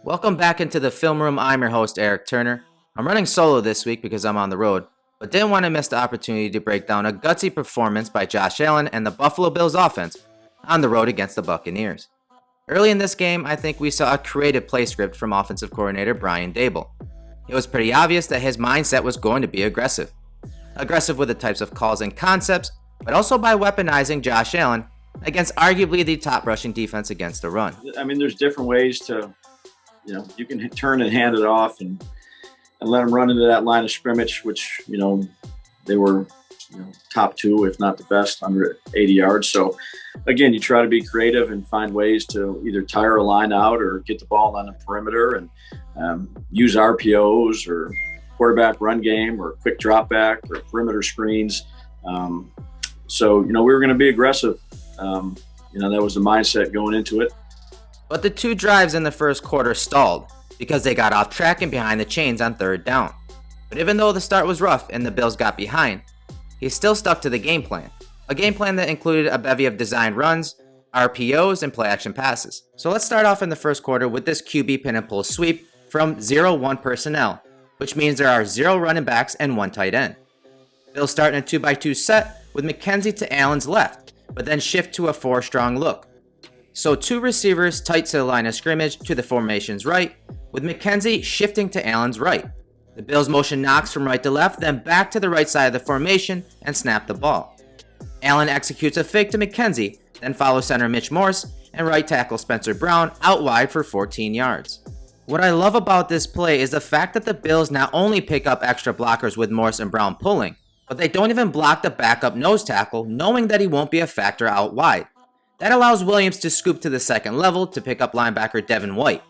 Welcome back into the film room. I'm your host, Erik Turner. I'm running solo this week because I'm on the road, but didn't want to miss the opportunity to break down a gutsy performance by Josh Allen and the Buffalo Bills offense on the road against the Buccaneers. Early in this game, I think we saw a creative play script from offensive coordinator Brian Daboll. It was pretty obvious that his mindset was going to be aggressive. Aggressive with the types of calls and concepts, but also by weaponizing Josh Allen against arguably the top rushing defense against the run. I mean, there's different ways to, you can turn and hand it off and let them run into that line of scrimmage, which, they were, top two, if not the best, under 80 yards. So, again, you try to be creative and find ways to either tire a line out or get the ball on the perimeter and use RPOs or quarterback run game or quick drop back or perimeter screens. So, we were going to be aggressive. That was the mindset going into it. But the two drives in the first quarter stalled because they got off track and behind the chains on third down. But even though the start was rough and the Bills got behind, he still stuck to the game plan. A game plan that included a bevy of designed runs, RPOs, and play action passes. So let's start off in the first quarter with this QB pin and pull sweep from 0-1 personnel, which means there are 0 running backs and 1 tight end. Bills start in a 2x2 set with McKenzie to Allen's left, but then shift to a 4-strong look. So 2 receivers tight to the line of scrimmage to the formation's right, with McKenzie shifting to Allen's right. The Bills motion knocks from right to left, then back to the right side of the formation and snap the ball. Allen executes a fake to McKenzie, then follows center Mitch Morse and right tackle Spencer Brown out wide for 14 yards. What I love about this play is the fact that the Bills not only pick up extra blockers with Morse and Brown pulling, but they don't even block the backup nose tackle, knowing that he won't be a factor out wide. That allows Williams to scoop to the second level to pick up linebacker Devin White,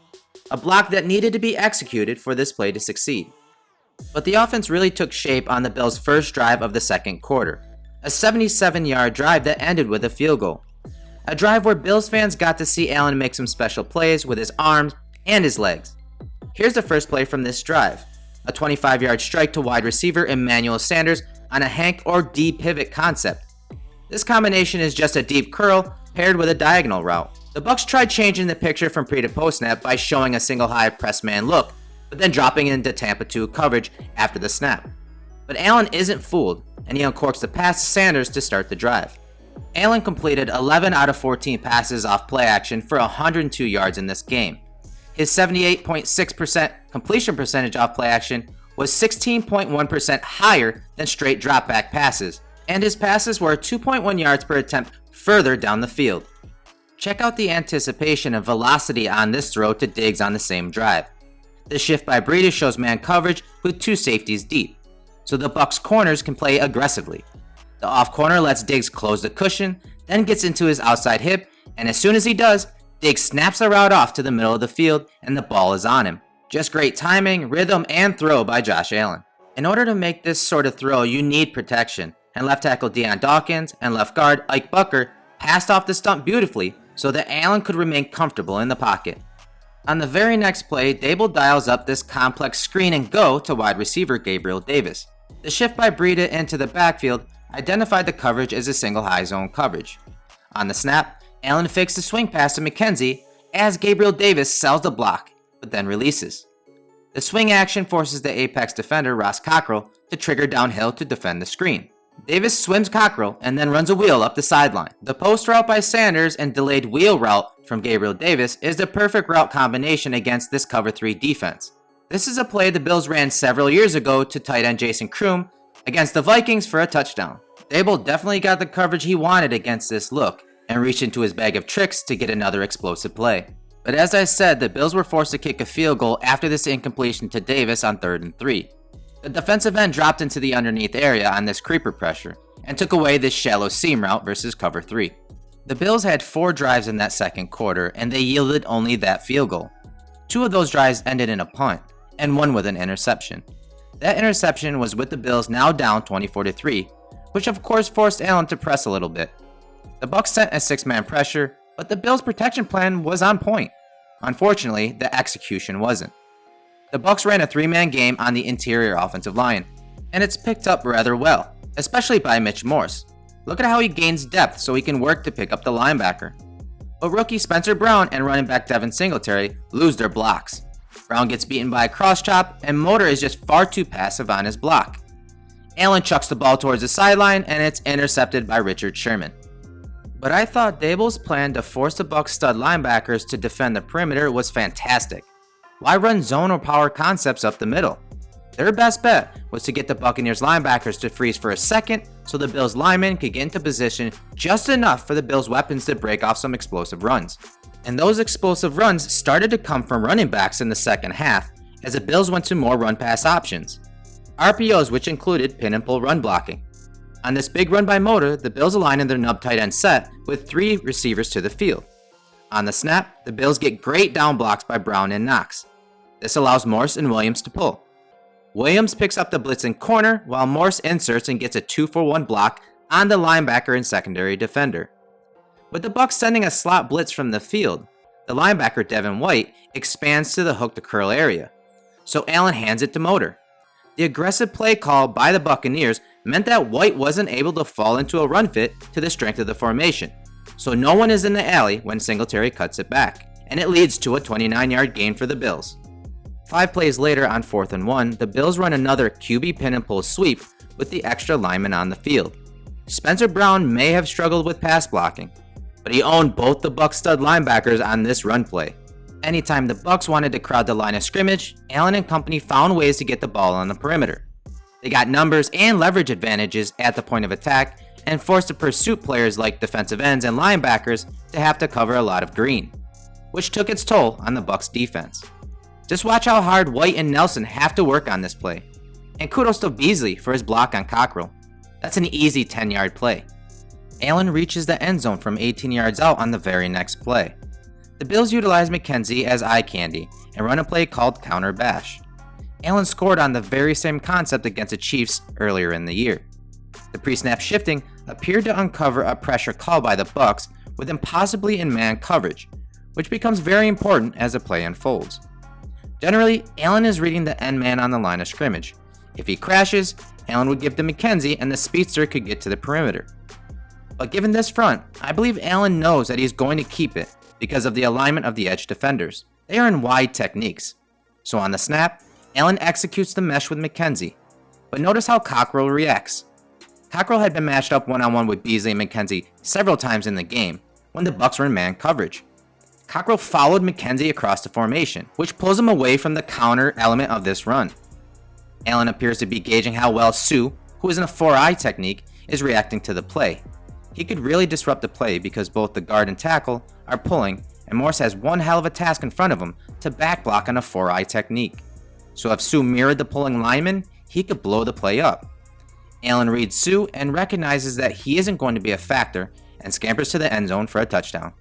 a block that needed to be executed for this play to succeed. But the offense really took shape on the Bills' first drive of the second quarter, a 77-yard drive that ended with a field goal. A drive where Bills fans got to see Allen make some special plays with his arms and his legs. Here's the first play from this drive, a 25-yard strike to wide receiver Emmanuel Sanders on a hank or D pivot concept. This combination is just a deep curl paired with a diagonal route. The Bucs tried changing the picture from pre to post snap by showing a single high press man look, but then dropping into Tampa 2 coverage after the snap. But Allen isn't fooled, and he uncorks the pass to Sanders to start the drive. Allen completed 11 out of 14 passes off play action for 102 yards in this game. His 78.6% completion percentage off play action was 16.1% higher than straight drop back passes, and his passes were 2.1 yards per attempt further down the field. Check out the anticipation and velocity on this throw to Diggs on the same drive. The shift by Breida shows man coverage with 2 safeties deep, so the Bucs corners can play aggressively. The off corner lets Diggs close the cushion, then gets into his outside hip, and as soon as he does, Diggs snaps the route off to the middle of the field and the ball is on him. Just great timing, rhythm, and throw by Josh Allen. In order to make this sort of throw, you need protection, and left tackle Deion Dawkins and left guard Ike Bucker passed off the stump beautifully so that Allen could remain comfortable in the pocket. On the very next play, Daboll dials up this complex screen and go to wide receiver Gabriel Davis. The shift by Breida into the backfield identified the coverage as a single high zone coverage. On the snap, Allen fakes the swing pass to McKenzie as Gabriel Davis sells the block, but then releases. The swing action forces the apex defender Ross Cockrell to trigger downhill to defend the screen. Davis swims Cockrell and then runs a wheel up the sideline. The post route by Sanders and delayed wheel route from Gabriel Davis is the perfect route combination against this cover 3 defense. This is a play the Bills ran several years ago to tight end Jason Kroom against the Vikings for a touchdown. Daboll definitely got the coverage he wanted against this look and reached into his bag of tricks to get another explosive play. But as I said, the Bills were forced to kick a field goal after this incompletion to Davis on 3rd and 3. The defensive end dropped into the underneath area on this creeper pressure and took away this shallow seam route versus cover 3. The Bills had 4 drives in that second quarter and they yielded only that field goal. 2 of those drives ended in a punt and 1 with an interception. That interception was with the Bills now down 24-3, which of course forced Allen to press a little bit. The Bucs sent a 6-man pressure, but the Bills' protection plan was on point. Unfortunately, the execution wasn't. The Bucs ran a 3-man game on the interior offensive line, and it's picked up rather well, especially by Mitch Morse. Look at how he gains depth so he can work to pick up the linebacker. But rookie Spencer Brown and running back Devin Singletary lose their blocks. Brown gets beaten by a cross chop, and Motor is just far too passive on his block. Elam chucks the ball towards the sideline, and it's intercepted by Richard Sherman. But I thought Daboll's plan to force the Bucs stud linebackers to defend the perimeter was fantastic. Why run zone or power concepts up the middle? Their best bet was to get the Buccaneers linebackers to freeze for a second so the Bills linemen could get into position just enough for the Bills weapons to break off some explosive runs. And those explosive runs started to come from running backs in the second half as the Bills went to more run-pass options. RPOs, which included pin and pull run blocking. On this big run by Motor, the Bills align in their nub tight end set with 3 receivers to the field. On the snap, the Bills get great down blocks by Brown and Knox. This allows Morse and Williams to pull. Williams picks up the blitz in corner while Morse inserts and gets a 2-for-1 block on the linebacker and secondary defender. With the Bucs sending a slot blitz from the field, the linebacker Devin White expands to the hook to curl area, so Allen hands it to Motor. The aggressive play call by the Buccaneers meant that White wasn't able to fall into a run fit to the strength of the formation, so no one is in the alley when Singletary cuts it back, and it leads to a 29-yard gain for the Bills. 5 plays later on 4th and 1, the Bills run another QB pin and pull sweep with the extra lineman on the field. Spencer Brown may have struggled with pass blocking, but he owned both the Bucs stud linebackers on this run play. Anytime the Bucs wanted to crowd the line of scrimmage, Allen and company found ways to get the ball on the perimeter. They got numbers and leverage advantages at the point of attack and forced the pursuit players like defensive ends and linebackers to have to cover a lot of green, which took its toll on the Bucs defense. Just watch how hard White and Nelson have to work on this play. And kudos to Beasley for his block on Cockrell. That's an easy 10-yard play. Allen reaches the end zone from 18 yards out on the very next play. The Bills utilize McKenzie as eye candy and run a play called counter bash. Allen scored on the very same concept against the Chiefs earlier in the year. The pre-snap shifting appeared to uncover a pressure call by the Bucs with him possibly in man coverage, which becomes very important as the play unfolds. Generally, Allen is reading the end man on the line of scrimmage. If he crashes, Allen would give to McKenzie and the speedster could get to the perimeter. But given this front, I believe Allen knows that he's going to keep it because of the alignment of the edge defenders. They are in wide techniques. So on the snap, Allen executes the mesh with McKenzie. But notice how Cockrell reacts. Cockrell had been matched up one-on-one with Beasley and McKenzie several times in the game when the Bucs were in man coverage. Cockrell followed McKenzie across the formation, which pulls him away from the counter element of this run. Allen appears to be gauging how well Sue, who is in a 4-eye technique, is reacting to the play. He could really disrupt the play because both the guard and tackle are pulling, and Morse has one hell of a task in front of him to back block on a 4-eye technique. So if Sue mirrored the pulling lineman, he could blow the play up. Allen reads Sue and recognizes that he isn't going to be a factor and scampers to the end zone for a touchdown.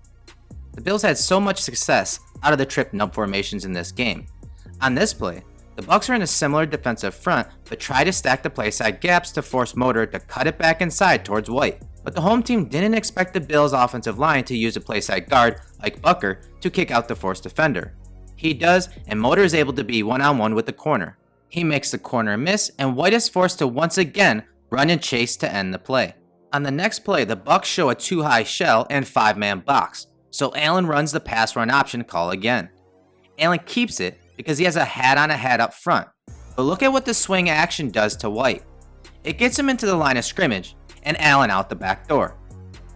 The Bills had so much success out of the trip nub formations in this game. On this play, the Bucs are in a similar defensive front but try to stack the play side gaps to force Motor to cut it back inside towards White. But the home team didn't expect the Bills' offensive line to use a play side guard like Bucker to kick out the forced defender. He does, and Motor is able to be one-on-one with the corner. He makes the corner miss, and White is forced to once again run and chase to end the play. On the next play, the Bucs show a 2-high shell and 5-man box, so Allen runs the pass run option call again. Allen keeps it because he has a hat on a hat up front, but look at what the swing action does to White. It gets him into the line of scrimmage, and Allen out the back door.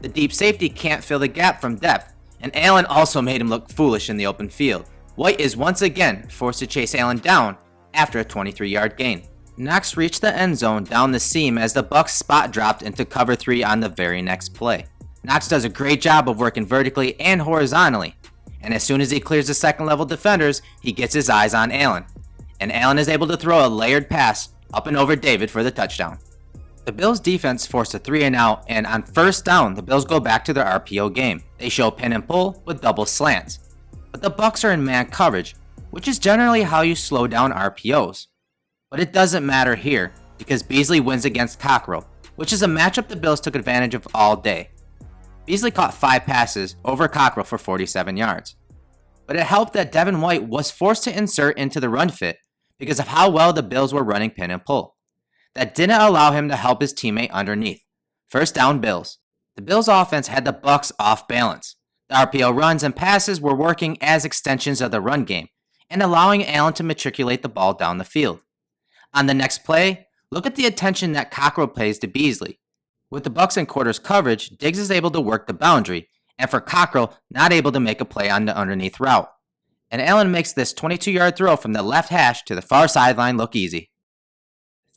The deep safety can't fill the gap from depth, and Allen also made him look foolish in the open field. White is once again forced to chase Allen down after a 23-yard gain. Knox reached the end zone down the seam as the Bucs spot dropped into cover 3 on the very next play. Knox does a great job of working vertically and horizontally, and as soon as he clears the second level defenders, he gets his eyes on Allen, and Allen is able to throw a layered pass up and over David for the touchdown. The Bills defense forced a 3 and out, and on first down, the Bills go back to their RPO game. They show pin and pull with double slants, but the Bucs are in man coverage, which is generally how you slow down RPOs. But it doesn't matter here because Beasley wins against Cockrell, which is a matchup the Bills took advantage of all day. Beasley caught 5 passes over Cockrell for 47 yards. But it helped that Devin White was forced to insert into the run fit because of how well the Bills were running pin and pull. That didn't allow him to help his teammate underneath. First down Bills. The Bills offense had the Bucs off balance. The RPO runs and passes were working as extensions of the run game, and allowing Allen to matriculate the ball down the field. On the next play, look at the attention that Cockrell pays to Beasley. With the Bucs in quarters coverage, Diggs is able to work the boundary, and for Cockrell, not able to make a play on the underneath route. And Allen makes this 22-yard throw from the left hash to the far sideline look easy.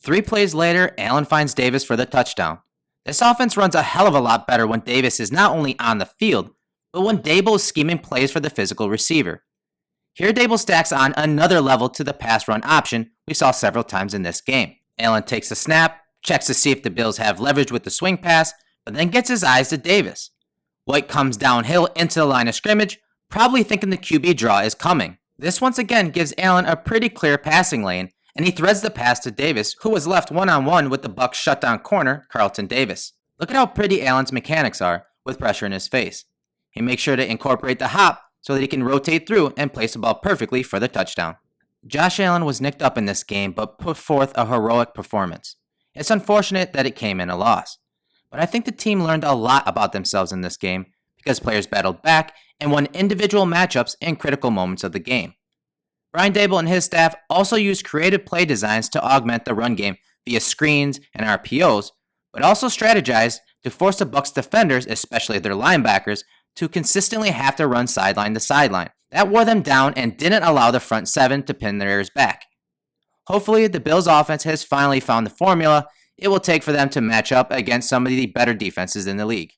3 plays later, Allen finds Davis for the touchdown. This offense runs a hell of a lot better when Davis is not only on the field, but when Daboll is scheming plays for the physical receiver. Here Daboll stacks on another level to the pass run option we saw several times in this game. Allen takes a snap, checks to see if the Bills have leverage with the swing pass, but then gets his eyes to Davis. White comes downhill into the line of scrimmage, probably thinking the QB draw is coming. This once again gives Allen a pretty clear passing lane, and he threads the pass to Davis, who was left one-on-one with the Bucs shutdown corner, Carlton Davis. Look at how pretty Allen's mechanics are, with pressure in his face. He makes sure to incorporate the hop so that he can rotate through and place the ball perfectly for the touchdown. Josh Allen was nicked up in this game, but put forth a heroic performance. It's unfortunate that it came in a loss, but I think the team learned a lot about themselves in this game because players battled back and won individual matchups in critical moments of the game. Brian Daboll and his staff also used creative play designs to augment the run game via screens and RPOs, but also strategized to force the Bucs defenders, especially their linebackers, to consistently have to run sideline to sideline. That wore them down and didn't allow the front 7 to pin their ears back. Hopefully, the Bills' offense has finally found the formula it will take for them to match up against some of the better defenses in the league.